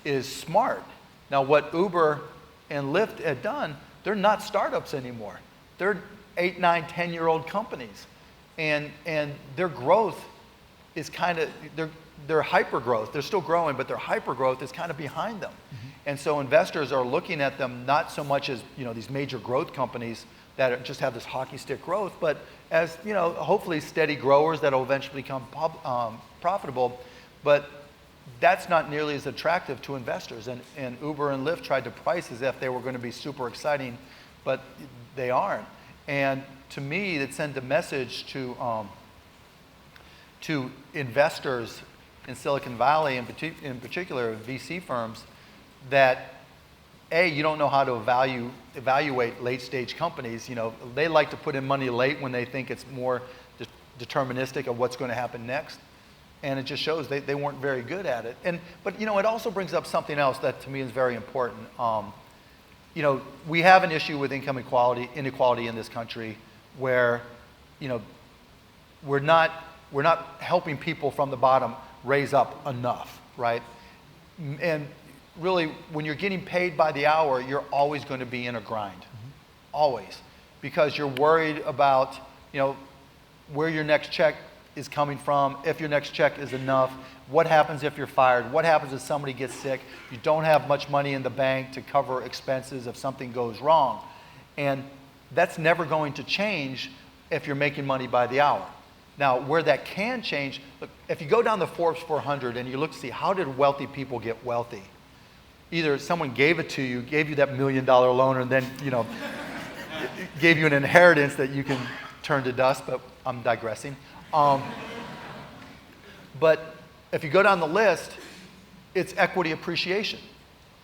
is smart. Now what Uber and Lyft had done, they're not startups anymore. They're 8, 9, 10-year-old companies. And their growth is kind of, their hyper growth, they're still growing, but their hyper growth is kind of behind them. Mm-hmm. And so investors are looking at them not so much as these major growth companies that just have this hockey stick growth, but as hopefully steady growers that will eventually become profitable. But that's not nearly as attractive to investors. And Uber and Lyft tried to price as if they were going to be super exciting, but they aren't. And to me, it sent a message to investors in Silicon Valley, in particular VC firms, that you don't know how to evaluate late-stage companies. They like to put in money late when they think it's more deterministic of what's going to happen next, and it just shows they weren't very good at it. But it also brings up something else that to me is very important. We have an issue with income inequality in this country, where we're not helping people from the bottom raise up enough, right? And really, when you're getting paid by the hour, you're always going to be in a grind, always, because you're worried about where your next check is coming from, if your next check is enough, what happens if you're fired, what happens if somebody gets sick, you don't have much money in the bank to cover expenses if something goes wrong. And that's never going to change if you're making money by the hour. Now, where that can change, look, if you go down the Forbes 400 and you look to see how did wealthy people get wealthy, either someone gave it to you, gave you that $1 million loan, and then gave you an inheritance that you can turn to dust, but I'm digressing. But if you go down the list, it's equity appreciation.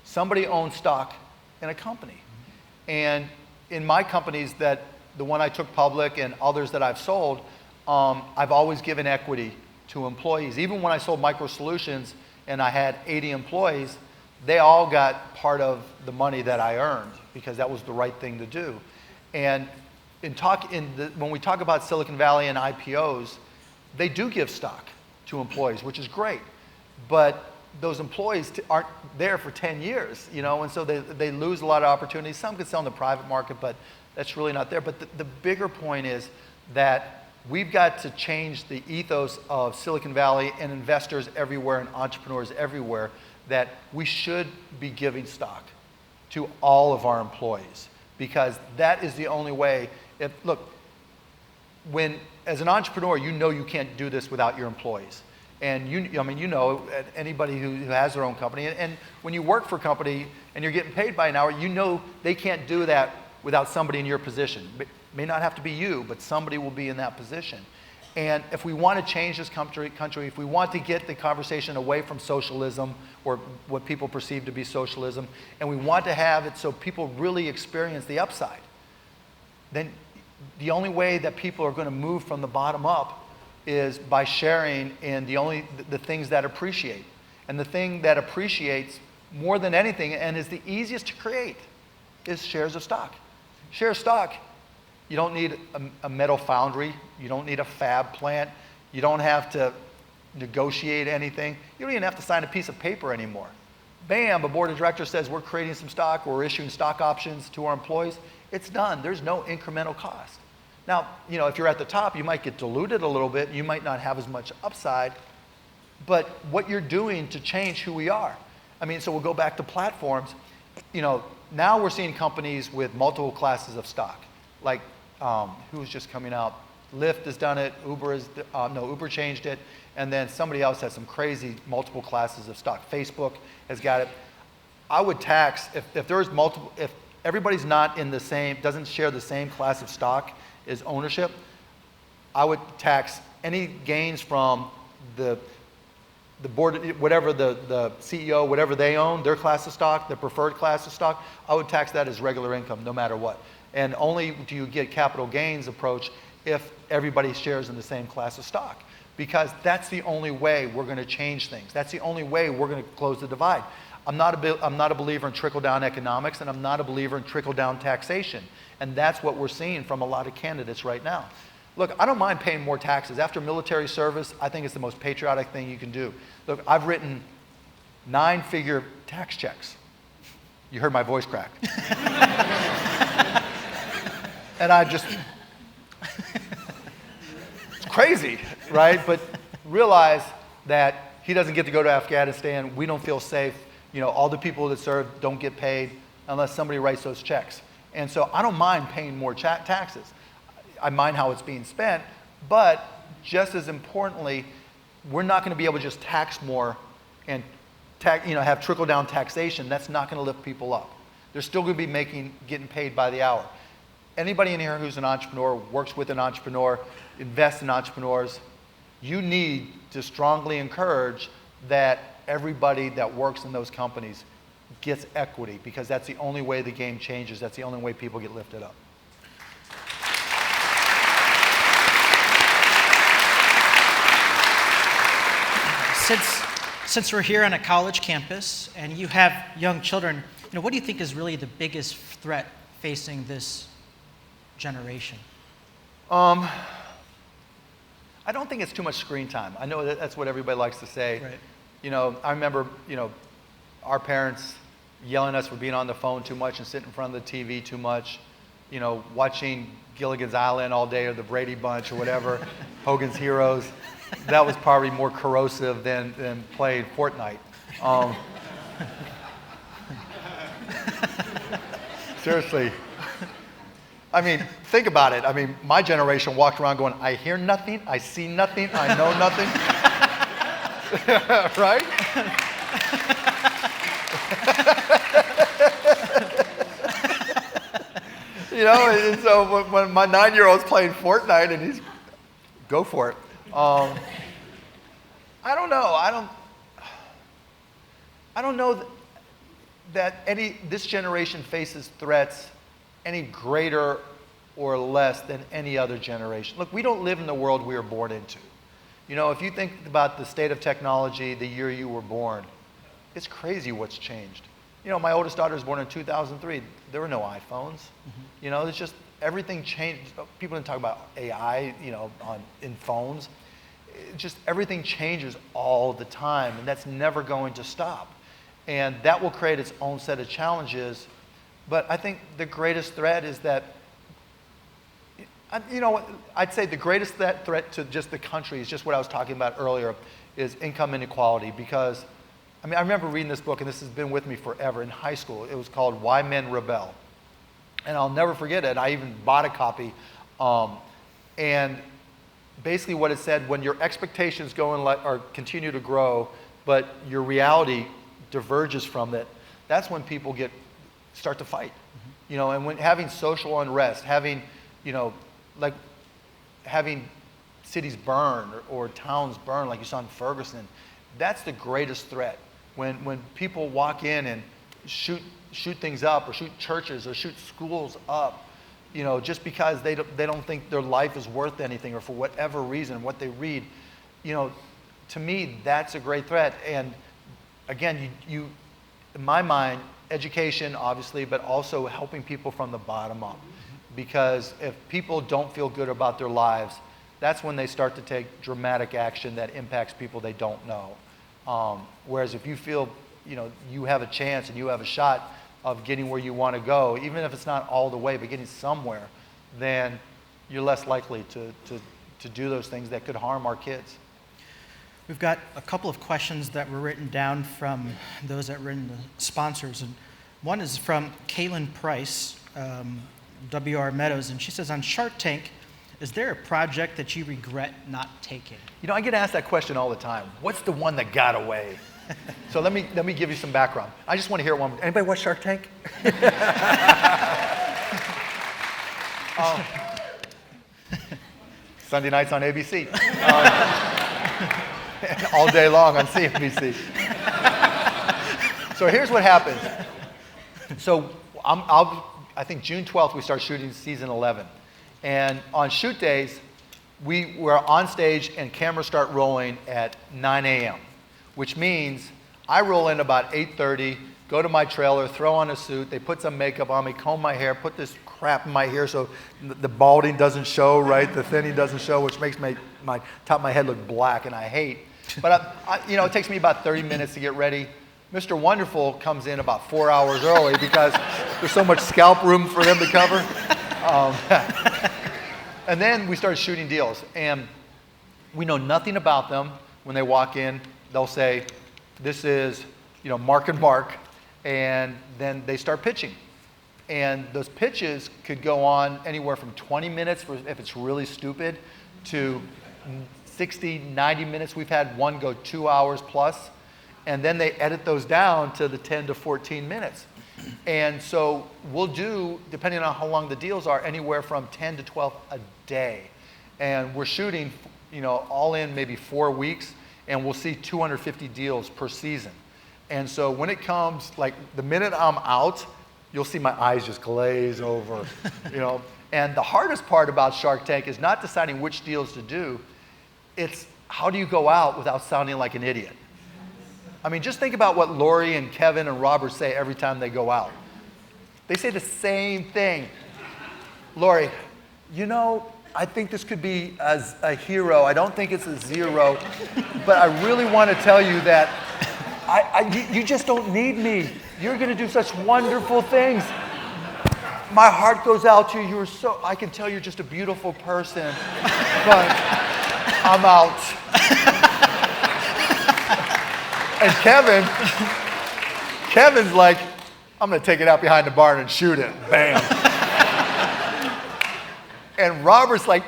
Somebody owns stock in a company. And in my companies that the one I took public and others that I've sold, I've always given equity to employees. Even when I sold Micro Solutions and I had 80 employees, they all got part of the money that I earned because that was the right thing to do. And when we talk about Silicon Valley and IPOs, they do give stock to employees, which is great. But those employees aren't there for 10 years, and so they lose a lot of opportunities. Some could sell in the private market, but that's really not there. But the bigger point is that we've got to change the ethos of Silicon Valley and investors everywhere and entrepreneurs everywhere, that we should be giving stock to all of our employees, because that is the only way. Look, as an entrepreneur, you can't do this without your employees. And anybody who has their own company, and when you work for a company and you're getting paid by an hour, they can't do that without somebody in your position. It may not have to be you, but somebody will be in that position. And if we want to change this country, if we want to get the conversation away from socialism, or what people perceive to be socialism, and we want to have it so people really experience the upside, then the only way that people are going to move from the bottom up is by sharing in the things that appreciate. And the thing that appreciates more than anything, and is the easiest to create, is shares of stock. Share of stock, you don't need a metal foundry, you don't need a fab plant, you don't have to negotiate anything, you don't even have to sign a piece of paper anymore. Bam, a board of directors says we're creating some stock, we're issuing stock options to our employees, it's done. There's no incremental cost. Now, if you're at the top, you might get diluted a little bit. You might not have as much upside. But what you're doing to change who we are. So we'll go back to platforms. Now we're seeing companies with multiple classes of stock. Like, who's just coming out? Lyft has done it. Uber changed it. And then somebody else has some crazy multiple classes of stock. Facebook has got it. I would tax, if everybody's not doesn't share the same class of stock as ownership, I would tax any gains from the board, whatever the CEO, whatever they own, their class of stock, their preferred class of stock, I would tax that as regular income no matter what. And only do you get capital gains approach if everybody shares in the same class of stock, because that's the only way we're going to change things. That's the only way we're going to close the divide. I'm not a believer in trickle-down economics, and I'm not a believer in trickle-down taxation. And that's what we're seeing from a lot of candidates right now. Look, I don't mind paying more taxes. After military service, I think it's the most patriotic thing you can do. Look, I've written 9-figure tax checks. You heard my voice crack. And it's crazy, right? But realize that he doesn't get to go to Afghanistan. We don't feel safe. All the people that serve don't get paid unless somebody writes those checks. And so I don't mind paying more taxes. I mind how it's being spent, but just as importantly, we're not going to be able to just tax more and have trickle-down taxation. That's not going to lift people up. They're still going to be getting paid by the hour. Anybody in here who's an entrepreneur, works with an entrepreneur, invests in entrepreneurs, you need to strongly encourage that everybody that works in those companies gets equity, because that's the only way the game changes. That's the only way people get lifted up. Since we're here on a college campus and you have young children, what do you think is really the biggest threat facing this generation? I don't think it's too much screen time. I know that's what everybody likes to say. Right. I remember, our parents yelling at us for being on the phone too much and sitting in front of the TV too much, watching Gilligan's Island all day, or the Brady Bunch, or whatever, Hogan's Heroes. That was probably more corrosive than playing Fortnite. Seriously. Think about it. My generation walked around going, I hear nothing, I see nothing, I know nothing. Right? And so when my 9-year-old's playing Fortnite and he's, go for it. I don't know. I don't know that this generation faces threats any greater or less than any other generation. Look, we don't live in the world we were born into. You know, if you think about the state of technology the year you were born, it's crazy what's changed. You know, my oldest daughter was born in 2003. There were no iPhones. You know, it's just everything changed. People didn't talk about AI, you know, in phones. Just everything changes all the time, and that's never going to stop. And that will create its own set of challenges. But I think the greatest threat is that, you know, I'd say the greatest threat to just the country is just what I was talking about earlier, is income inequality. Because, I mean, I remember reading this book, and this has been with me forever, in high school. It was called Why Men Rebel. And I'll never forget it. I even bought a copy. And basically what it said, when your expectations go or continue to grow, but your reality diverges from it, that's when people start to fight. You know, and when having social unrest, having, you know, like having cities burn or towns burn like you saw in Ferguson, that's the greatest threat. When people walk in and shoot things up, or shoot churches, or shoot schools up, you know, just because they don't think their life is worth anything, or for whatever reason, what they read, you know, to me, that's a great threat. And again, you in my mind, education, obviously, but also helping people from the bottom up. Because if people don't feel good about their lives, that's when they start to take dramatic action that impacts people they don't know. Whereas if you feel, you know, you have a chance and you have a shot of getting where you want to go, even if it's not all the way, but getting somewhere, then you're less likely to do those things that could harm our kids. We've got a couple of questions that were written down from those that were in the sponsors. And one is from Kaylin Price, WR Meadows, and she says, on Shark Tank, is there a project that you regret not taking? You know, I get asked that question all the time. What's the one that got away? So let me give you some background. I just want to hear one. Anybody watch Shark Tank? Sunday nights on ABC. All day long on CNBC. So here's what happens. So I think June 12th we start shooting season 11. And on shoot days, we're on stage and cameras start rolling at 9 a.m., which means I roll in about 8:30, go to my trailer, throw on a suit, they put some makeup on me, comb my hair, put this crap in my hair so the balding doesn't show, right? The thinning doesn't show, which makes my top of my head look black, and I hate. But you know, it takes me about 30 minutes to get ready. Mr. Wonderful comes in about 4 hours early because there's so much scalp room for them to cover. And then we start shooting deals, and we know nothing about them. When they walk in, they'll say, this is, you know, Mark and Mark, and then they start pitching. And those pitches could go on anywhere from 20 minutes if it's really stupid to 60, 90 minutes. We've had one go 2 hours plus, and then they edit those down to the 10 to 14 minutes. And so we'll do, depending on how long the deals are, anywhere from 10 to 12 a day. And we're shooting, you know, all in maybe 4 weeks, and we'll see 250 deals per season. And so when it comes, like the minute I'm out, you'll see my eyes just glaze over, you know. And the hardest part about Shark Tank is not deciding which deals to do, it's how do you go out without sounding like an idiot? I mean, just think about what Lori and Kevin and Robert say every time they go out. They say the same thing. Lori, you know, I think this could be a hero. I don't think it's a zero, but I really want to tell you that you just don't need me. You're going to do such wonderful things. My heart goes out to you. I can tell you're just a beautiful person, but I'm out. And Kevin's like, I'm going to take it out behind the barn and shoot it. Bam. And Robert's like,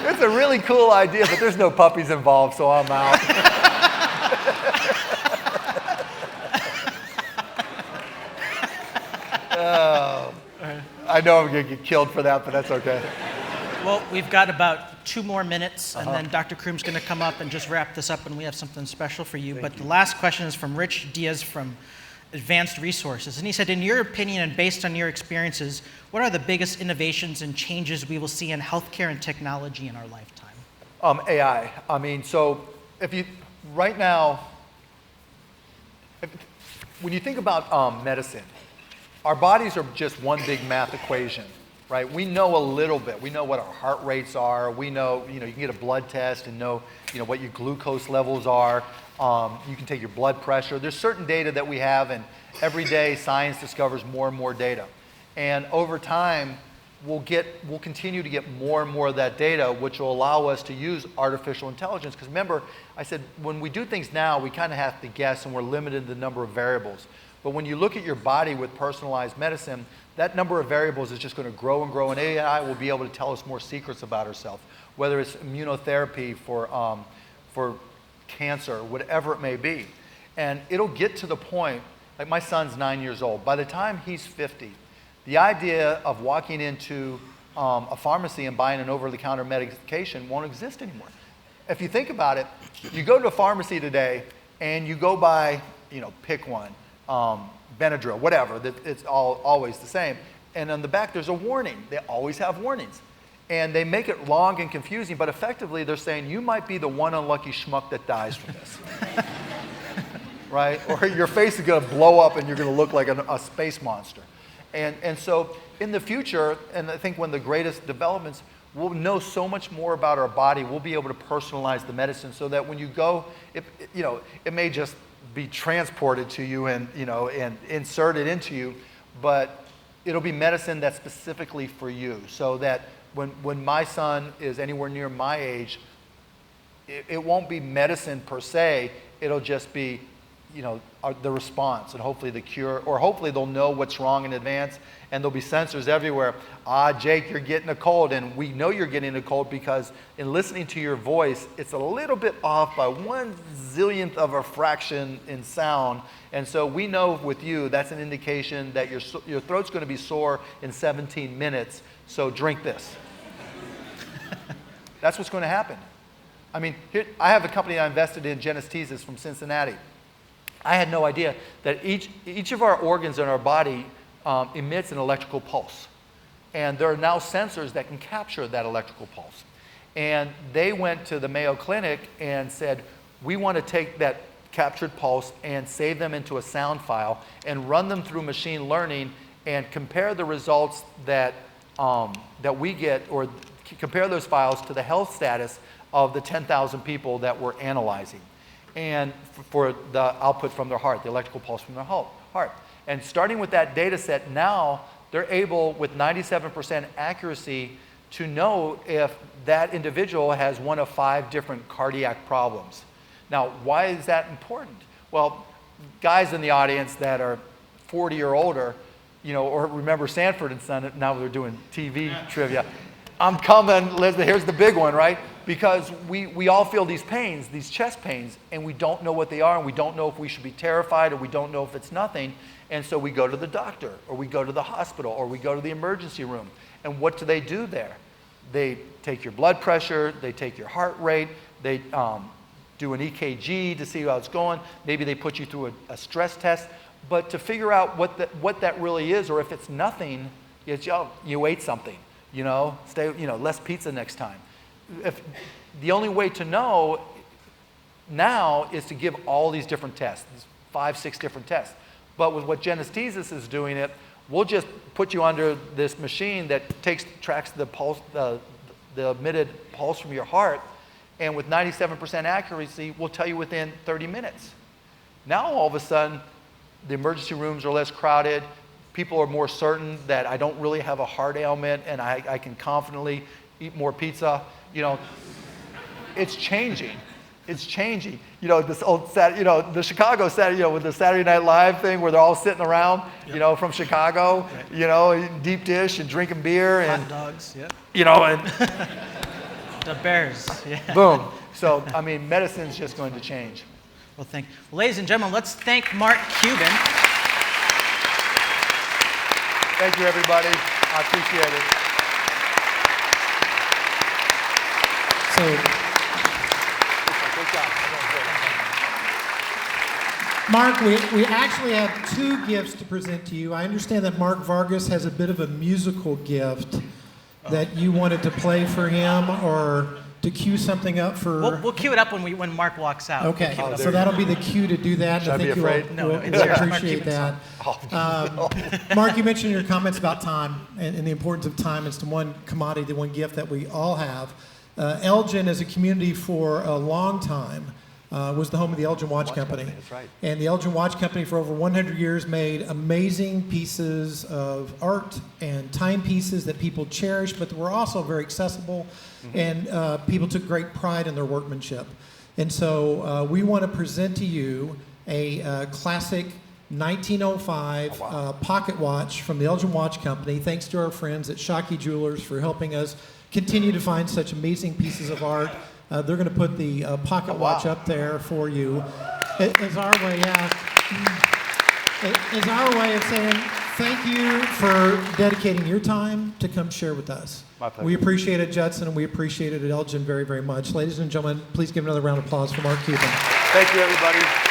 it's a really cool idea, but there's no puppies involved, so I'm out. Oh, I know I'm going to get killed for that, but that's okay. Well, we've got about 2 more minutes, and then Dr. Kroom's going to come up and just wrap this up, and we have something special for you. But the last question is from Rich Diaz from advanced resources. And he said, in your opinion and based on your experiences, what are the biggest innovations and changes we will see in healthcare and technology in our lifetime? AI. I mean, so right now, when you think about medicine, our bodies are just one big math equation, right? We know a little bit. We know what our heart rates are. We know, you can get a blood test and know, what your glucose levels are. You can take your blood pressure. There's certain data that we have, and every day science discovers more and more data. And over time, we'll continue to get more and more of that data, which will allow us to use artificial intelligence. Because remember, I said, when we do things now, we kind of have to guess, and we're limited to the number of variables. But when you look at your body with personalized medicine, that number of variables is just going to grow and grow, and AI will be able to tell us more secrets about ourselves, whether it's immunotherapy for cancer, whatever it may be. And it'll get to the point, like my son's 9 years old. By the time he's 50, the idea of walking into a pharmacy and buying an over-the-counter medication won't exist anymore. If you think about it, you go to a pharmacy today and you go buy, pick one, Benadryl, whatever, it's always the same. And on the back, there's a warning. They always have warnings. And they make it long and confusing, but effectively they're saying you might be the one unlucky schmuck that dies from this. Right? Or your face is going to blow up and you're going to look like a space monster. And so in the future, and I think one of the greatest developments, we'll know so much more about our body. We'll be able to personalize the medicine so that when you go, it may just be transported to you and inserted into you, but it'll be medicine that's specifically for you, so that when my son is anywhere near my age, it won't be medicine per se. It'll just be the response and hopefully the cure, or hopefully they'll know what's wrong in advance, and there'll be sensors everywhere. Jake, you're getting a cold, and we know you're getting a cold because in listening to your voice, it's a little bit off by 1/zillionth of a fraction in sound, and so we know with you that's an indication that your throat's going to be sore in 17 minutes, so drink this. That's what's going to happen. I mean, I have a company I invested in, Genesthesis from Cincinnati. I had no idea that each of our organs in our body emits an electrical pulse. And there are now sensors that can capture that electrical pulse. And they went to the Mayo Clinic and said, we want to take that captured pulse and save them into a sound file and run them through machine learning and compare the results that we get, or compare those files to the health status of the 10,000 people that we're analyzing. And for the output from their heart, the electrical pulse from their heart. And starting with that data set, now they're able, with 97% accuracy, to know if that individual has one of 5 different cardiac problems. Now, why is that important? Well, guys in the audience that are 40 or older, or remember Sanford and Son, now they're doing TV trivia. I'm coming, here's the big one, right? Because we all feel these pains, these chest pains, and we don't know what they are, and we don't know if we should be terrified, or we don't know if it's nothing. And so we go to the doctor, or we go to the hospital, or we go to the emergency room. And what do they do there? They take your blood pressure, they take your heart rate, they do an EKG to see how it's going. Maybe they put you through a stress test. But to figure out what that really is, or if it's nothing, it's, you ate something. Less pizza next time. The only way to know now is to give all these different tests, 5, 6 different tests. But with what Genesthesis is doing we'll just put you under this machine that tracks the pulse, the emitted pulse from your heart, and with 97% accuracy, we'll tell you within 30 minutes. Now all of a sudden, the emergency rooms are less crowded. People are more certain that I don't really have a heart ailment, and I can confidently eat more pizza. It's changing. It's changing. This old the Chicago Saturday, with the Saturday Night Live thing where they're all sitting around, from Chicago, eating deep dish and drinking beer and hot dogs, yep. And The Bears, yeah. Boom. So medicine's just going to change. Well, ladies and gentlemen, let's thank Mark Cuban. Thank you, everybody. I appreciate it. So, Great job. Mark, we actually have two gifts to present to you. I understand that Mark Vargas has a bit of a musical gift that you wanted to play for him or to cue something up for... We'll cue it up when Mark walks out. Okay, We'll so that'll be the cue to do that. Should I be afraid? No, We'll it's yours. Mark appreciate Cuban's that. Mark, you mentioned in your comments about time and the importance of time. It's the one commodity, the one gift that we all have. Elgin, as a community for a long time, was the home of the Elgin Watch Company. That's right. And the Elgin Watch Company for over 100 years made amazing pieces of art and timepieces that people cherish, but were also very accessible, and people took great pride in their workmanship. And so we want to present to you a classic 1905 pocket watch from the Elgin Watch Company, thanks to our friends at Shockey Jewelers for helping us continue to find such amazing pieces of art. They're going to put the pocket watch up there for you. As our way, as our way of saying thank you for dedicating your time to come share with us. My pleasure. We appreciate it, Judson, and we appreciate it at Elgin very, very much. Ladies and gentlemen, please give another round of applause for Mark Cuban. Thank you, everybody.